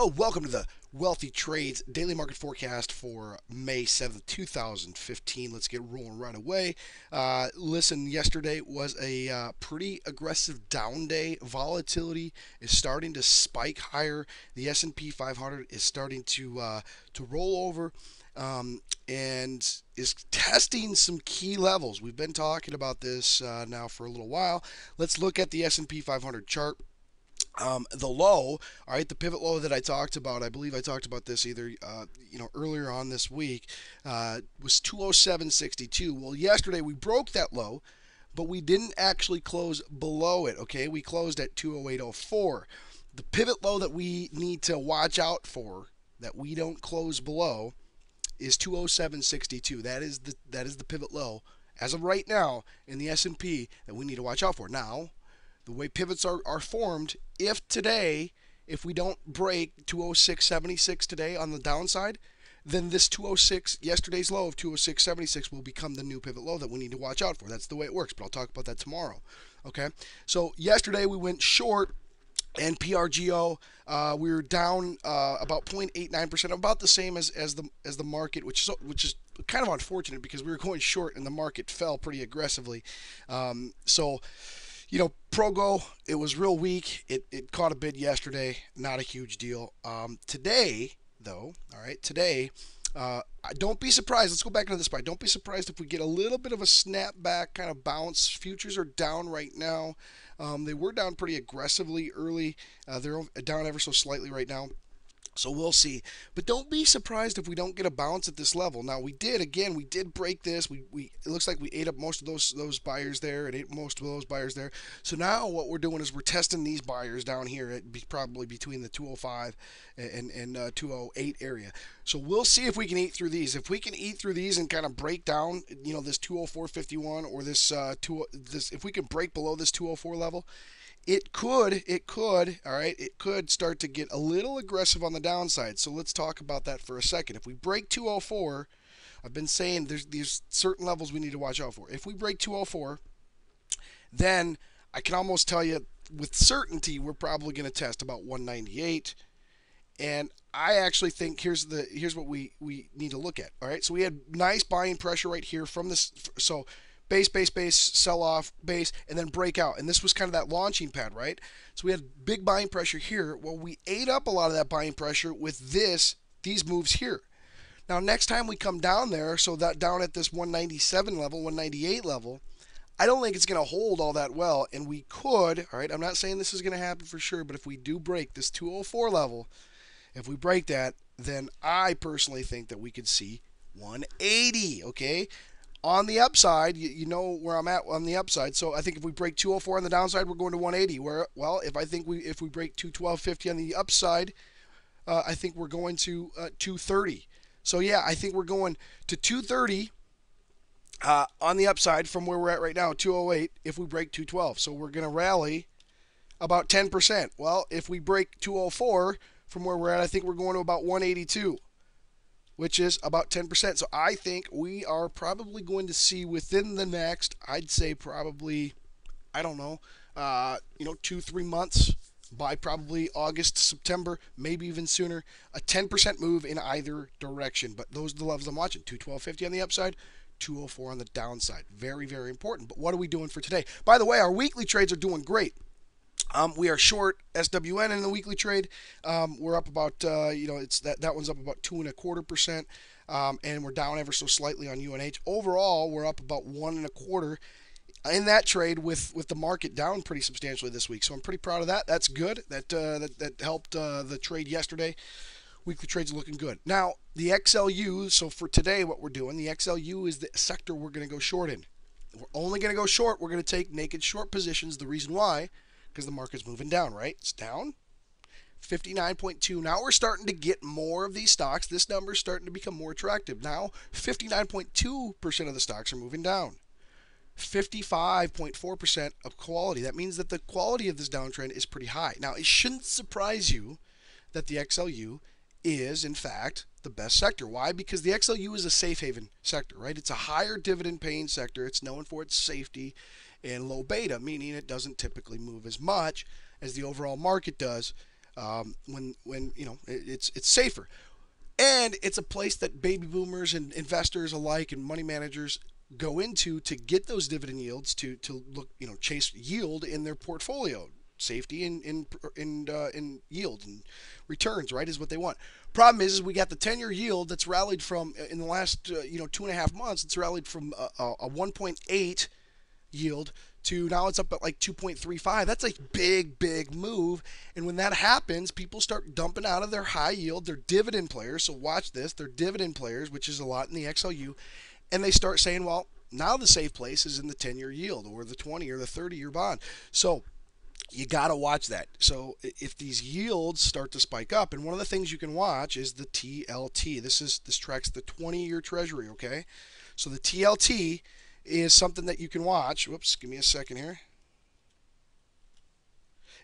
Hello, welcome to the Wealthy Trades Daily Market Forecast for May 7th, 2015. Let's get rolling right away. Listen, yesterday was a pretty aggressive down day. Volatility is starting to spike higher. The S&P 500 is starting to roll over. And is testing some key levels. We've been talking about this now for a little while. Let's look at the S&P 500 chart. The low, all right, the pivot low that I talked about, I believe I talked about this either, earlier on this week, was 207.62. Well, yesterday we broke that low, but we didn't actually close below it. Okay, we closed at 208.04. The pivot low that we need to watch out for, that we don't close below, is 207.62. That is the pivot low as of right now in the S&P that we need to watch out for. Now, the way pivots are formed, if we don't break 206.76 today on the downside, then this 206, yesterday's low of 206.76 will become the new pivot low that we need to watch out for. That's the way it works, but I'll talk about that tomorrow. Okay, so yesterday we went short, and PRGO, we were down about 0.89%, about the same as the market, which is kind of unfortunate because we were going short and the market fell pretty aggressively. Progo, it was real weak. It caught a bid yesterday, not a huge deal. Today, though, all right, don't be surprised. Let's go back into this part. Don't be surprised if we get a little bit of a snapback kind of bounce. Futures are down right now. They were down pretty aggressively early. They're down ever so slightly right now. So we'll see. But don't be surprised if we don't get a bounce at this level. Now we did break this. It looks like we ate up most of those buyers there. It ate most of those buyers there. So now what we're doing is we're testing these buyers down here at probably between the 205 and 208 area. So we'll see if we can eat through these. If we can eat through these and kind of break down, this 204.51 or this if we can break below this 204 level, it could start to get a little aggressive on the downside. So let's talk about that for a second. If we break 204, I've been saying there's certain levels we need to watch out for. If we break 204, then I can almost tell you with certainty we're probably going to test about 198. And I actually think here's what we need to look at. All right, so we had nice buying pressure right here from this. So base, sell off, base, and then break out. And this was kind of that launching pad, right? So we had big buying pressure here. Well, we ate up a lot of that buying pressure with these moves here. Now, next time we come down there, so that down at this 197 level, 198 level, I don't think it's going to hold all that well. And we could, all right, I'm not saying this is going to happen for sure, but if we do break this 204 level, if we break that, then I personally think that we could see 180, okay? On the upside, you know where I'm at on the upside. So I think if we break 204 on the downside, we're going to 180. If we break 212.50 on the upside, I think we're going to 230. So yeah, I think we're going to 230 on the upside from where we're at right now, 208. If we break 212, so we're going to rally about 10%. Well, if we break 204 from where we're at, I think we're going to about 182. Which is about 10%. So I think we are probably going to see within the next, I'd say probably, I don't know, 2-3 months, by probably August, September, maybe even sooner, a 10% move in either direction. But those are the levels I'm watching. 212.50 on the upside, 204 on the downside. Very, very important. But what are we doing for today? By the way, our weekly trades are doing great. We are short SWN in the weekly trade. We're up about, that one's up about 2.25%, and we're down ever so slightly on UNH. Overall, we're up about 1.25% in that trade with the market down pretty substantially this week. So I'm pretty proud of that. That's good. That helped the trade yesterday. Weekly trades are looking good. Now, the XLU, so for today what we're doing, the XLU is the sector we're going to go short in. We're only going to go short. We're going to take naked short positions. The reason why, because the market's moving down, right? It's down 59.2. Now we're starting to get more of these stocks. This number is starting to become more attractive. Now 59.2% of the stocks are moving down. 55.4% of quality. That means that the quality of this downtrend is pretty high. Now it shouldn't surprise you that the XLU is in fact the best sector. Why? Because the XLU is a safe haven sector, right? It's a higher dividend paying sector. It's known for its safety and low beta, meaning it doesn't typically move as much as the overall market does. when it's safer. And it's a place that baby boomers and investors alike and money managers go into to get those dividend yields to look, chase yield in their portfolio. Safety in yield and returns, right, is what they want. Problem is we got the 10-year yield that's rallied from in the last 2.5 months. It's rallied from a 1.8 yield to now it's up at like 2.35. That's a big move. And when that happens, people start dumping out of their high yield, their dividend players. So watch this, they're dividend players, which is a lot in the XLU, and they start saying, well, now the safe place is in the 10-year yield or the 20 or the 30-year bond. So you got to watch that. So if these yields start to spike up, and one of the things you can watch is the TLT. This tracks the 20-year treasury, okay? So the TLT is something that you can watch. Whoops, give me a second here.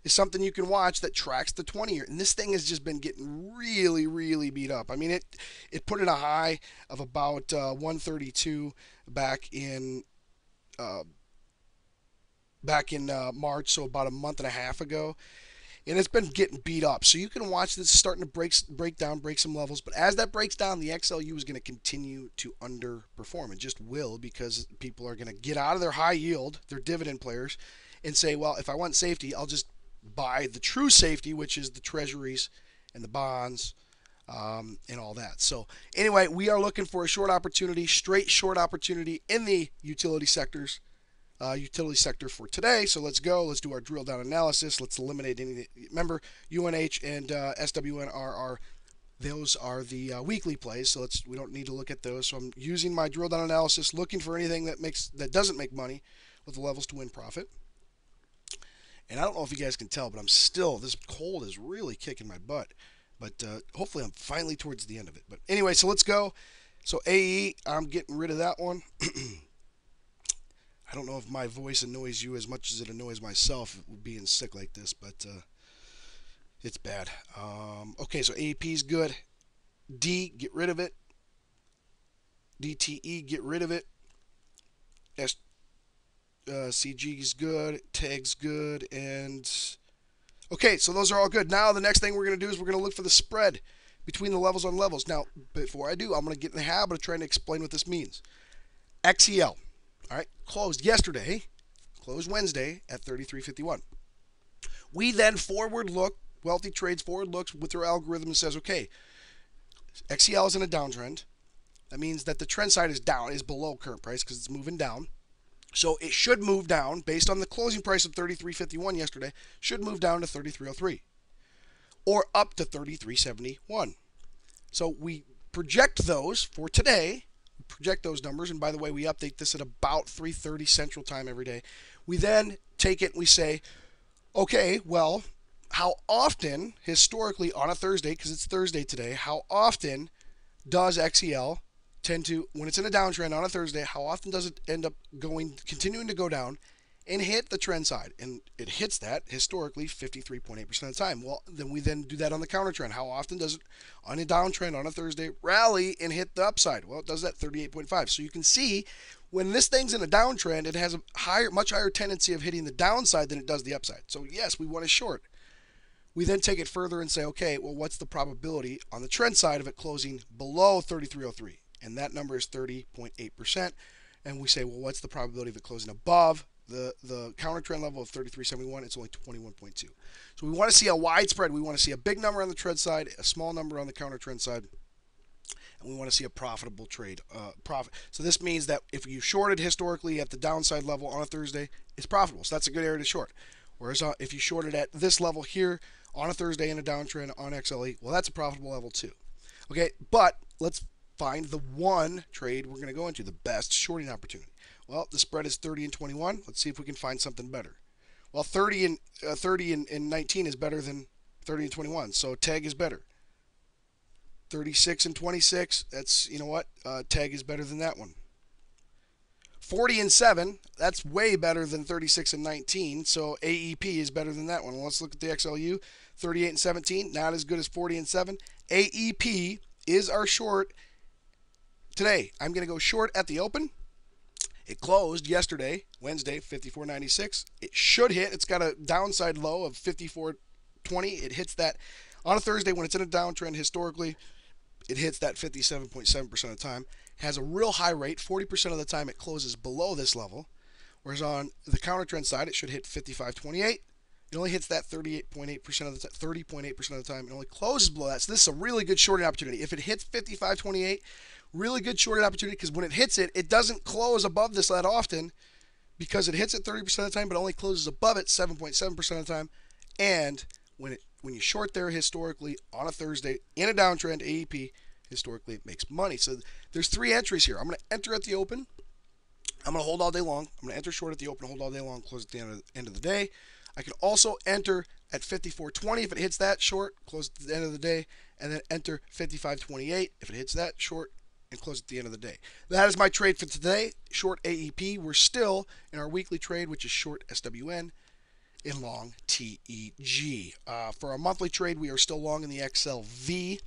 Is something you can watch that tracks the 20-year. And this thing has just been getting really beat up. I mean, it put in a high of about 132 back in March, so about a month and a half ago. And it's been getting beat up. So you can watch this starting to break some levels. But as that breaks down, the XLU is going to continue to underperform. It just will, because people are going to get out of their high yield, their dividend players, and say, well, if I want safety, I'll just buy the true safety, which is the treasuries and the bonds and all that. So anyway, we are looking for a short opportunity, straight short opportunity in the utility sector for today. So let's go. Let's do our drill down analysis. Let's eliminate anything. Remember, UNH and SWN those are the weekly plays. So we don't need to look at those. So I'm using my drill down analysis, looking for anything that doesn't make money with the levels to win profit. And I don't know if you guys can tell, but this cold is really kicking my butt. But hopefully I'm finally towards the end of it. But anyway, so let's go. So AE, I'm getting rid of that one. I don't know if my voice annoys you as much as it annoys myself being sick like this, but it's bad. Okay, so AEP is good. D, get rid of it. DTE, get rid of it. CG is good. TAG's good. And okay, so those are all good. Now the next thing we're going to do is we're going to look for the spread between the levels on levels. Now, before I do, I'm going to get in the habit of trying to explain what this means. XEL. All right, closed yesterday, closed Wednesday at 33.51. We then forward look, Wealthy Trades forward looks with their algorithm and says, okay, XCL is in a downtrend. That means that the trend side is below current price because it's moving down. So it should move down based on the closing price of 33.51 yesterday, should move down to 33.03 or up to 33.71. So we project those for today. Project those numbers, and by the way, we update this at about 3:30 Central Time every day. We then take it and we say, okay, well, how often historically on a Thursday, because it's Thursday today, how often does XEL tend to, when it's in a downtrend on a Thursday, how often does it end up continuing to go down and hit the trend side? And it hits that historically 53.8% of the time. Well, then we do that on the counter trend. How often does it on a downtrend on a Thursday rally and hit the upside? Well, it does that 38.5. So you can see when this thing's in a downtrend, it has a much higher tendency of hitting the downside than it does the upside. So yes, we want to short. We then take it further and say, okay, well, what's the probability on the trend side of it closing below 33.03? And that number is 30.8%. And we say, well, what's the probability of it closing above the counter trend level of 33.71? It's only 21.2. So we want to see a wide spread. We want to see a big number on the trend side, a small number on the counter trend side, and we want to see a profitable trade. So this means that if you shorted historically at the downside level on a Thursday, it's profitable. So that's a good area to short. Whereas if you shorted at this level here on a Thursday in a downtrend on XLE, well, that's a profitable level too. Okay, but let's find the one trade we're going to go into, the best shorting opportunity. Well, the spread is 30 and 21. Let's see if we can find something better. Well, 30 and 19 is better than 30 and 21, so TAG is better. 36 and 26, that's, you know what, TAG is better than that one. 40 and 7, that's way better than 36 and 19, so AEP is better than that one. Let's look at the XLU. 38 and 17, not as good as 40 and 7. AEP is our short today. I'm going to go short at the open. It closed yesterday, Wednesday, 54.96. It should hit. It's got a downside low of 54 20, it hits that on a Thursday when it's in a downtrend historically. It hits that 57.7% of the time. Has a real high rate. 40% of the time it closes below this level. Whereas on the counter trend side, it should hit 55.28. It only hits that 38.8% of the 30.8% of the time. It only closes below that. So this is a really good shorting opportunity. If it hits 55.28, really good shorting opportunity, because when it hits it, it doesn't close above this that often, because it hits it 30% of the time, but only closes above it 7.7% of the time. And when you short there historically on a Thursday in a downtrend AEP, historically it makes money. So there's 3 entries here. I'm going to enter at the open. I'm going to hold all day long. I'm going to enter short at the open, hold all day long, close at the end of the day. I can also enter at 54.20 if it hits that short, close at the end of the day, and then enter 55.28 if it hits that short and close at the end of the day. That is my trade for today, short AEP. We're still in our weekly trade, which is short SWN in long TEG. For our monthly trade, we are still long in the XLV,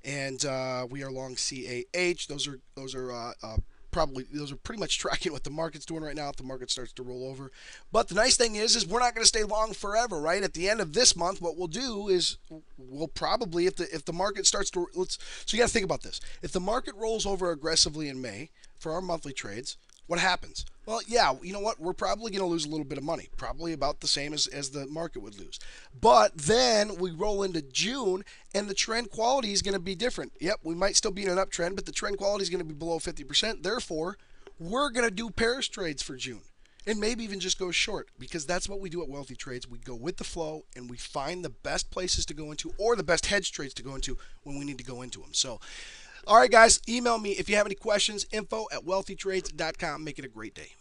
and we are long CAH. Those are pretty much tracking what the market's doing right now if the market starts to roll over. But the nice thing is we're not going to stay long forever, right? At the end of this month, what we'll do is we'll probably, if the market starts to, so you got to think about this. If the market rolls over aggressively in May for our monthly trades, what happens? Well, yeah, you know what? We're probably going to lose a little bit of money, probably about the same as the market would lose. But then we roll into June, and the trend quality is going to be different. Yep, we might still be in an uptrend, but the trend quality is going to be below 50%. Therefore, we're going to do pairs trades for June, and maybe even just go short, because that's what we do at Wealthy Trades. We go with the flow, and we find the best places to go into, or the best hedge trades to go into when we need to go into them. So, all right, guys, email me if you have any questions, info@wealthytrades.com. Make it a great day.